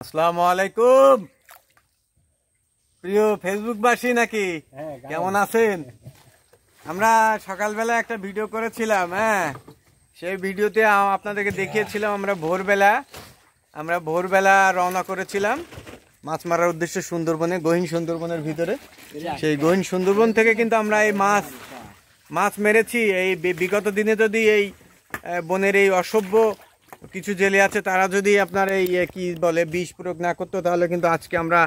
আসসালামু আলাইকুম প্রিয় ফেসবুকবাসী নাকি কেমন আছেন? আমরা সকালবেলা একটা ভিডিও করেছিলাম, সেই ভিডিওতে আপনাদেরকে দেখিয়েছিলাম আমরা ভোরবেলা রওনা করেছিলাম মাছ মারার উদ্দেশ্যে সুন্দরবনে, গহীন সুন্দরবনের ভিতরে। সেই গহীন সুন্দরবন থেকে কিন্তু আমরা এই মাছ মেরেছি। এই বিগত দিনে যদি এই বনের এই অসভ্য কিছু জেলে আছে তারা যদি আপনার এই কি বলে বিষ প্রয়োগ না করতো, তাহলে কিন্তু আজকে আমরা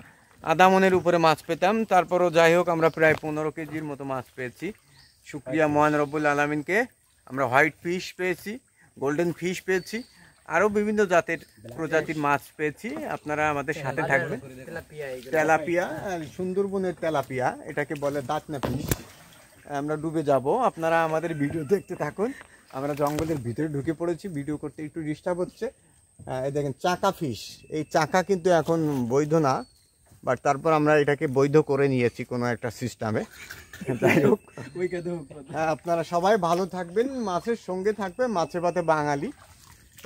আধা মনের উপরে মাছ পেতাম। তারপরও যাই হোক, আমরা প্রায় 15 কেজির মতো মাছ পেয়েছি। শুকরিয়া মহান রব্বুল আলামিনকে। আমরা হোয়াইট ফিশ পেয়েছি, গোল্ডেন ফিশ পেয়েছি, আরও বিভিন্ন প্রজাতির মাছ পেয়েছি। আপনারা আমাদের সাথে থাকবেন। তেলাপিয়া, সুন্দরবনের তেলাপিয়া, এটাকে বলে দাঁতনা ফিশ। আমরা ডুবে যাব, আপনারা আমাদের ভিডিও দেখতে থাকুন। আমরা জঙ্গলের ভিতরে ঢুকে পড়েছি, ভিডিও করতে একটু ডিস্টার্ব হচ্ছে। এই দেখেন চাকা ফিশ, এই চাকা কিন্তু এখন বৈধ না, বাট তারপর আমরা এটাকে বৈধ করে নিয়েছি কোনো একটা সিস্টেমে। যাই হোক, আপনারা সবাই ভালো থাকবেন, মাছের সঙ্গে থাকবে। মাছে ভাতে বাঙালি,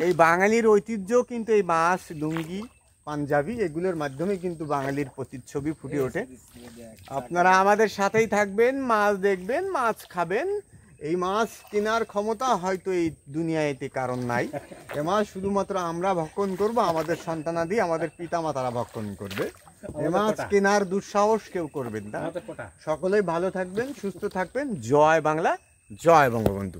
এই বাঙালির ঐতিহ্য কিন্তু এই মাছ, লুঙ্গি, পাঞ্জাবি, এগুলোর মাধ্যমে কিন্তু বাঙালির প্রতিচ্ছবি ফুটে ওঠে। আপনারা আমাদের সাথেই থাকবেন, মাছ দেখবেন, মাছ খাবেন। এই মাছ কেনার ক্ষমতা হয়তো এই দুনিয়াতে কারণ নাই। এ মাছ শুধুমাত্র আমরা ভক্ষণ করব, আমাদের সন্তানাদি, আমাদের পিতামাতারা ভক্ষণ করবে। এ মাছ কেনার দুঃসাহস কেউ করবেন না। সকলেই ভালো থাকবেন, সুস্থ থাকবেন। জয় বাংলা, জয় বঙ্গবন্ধু।